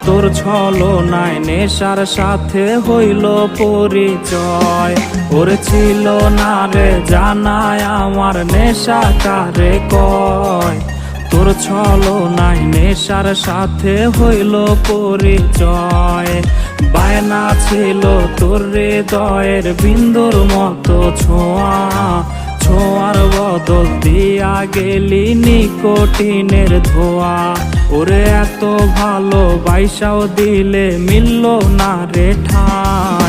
তোর ছলনায় নেশার সাথে হইল পরিচয়। ওর ছিল না রে জানায় আমার নেশা কারে কয়। তোর ছলনায় নেশার সাথে হইল পরিচয়। বায়না ছিল তোর হৃদয়ের বিন্দুর মতো ছোঁয়া, ছোঁয়ার বদল দিয়া গেলি নিকোটিনের ধোয়া। ওরে এত ভালো বাইসাও দিলে মিলল না রে ঠাঁই।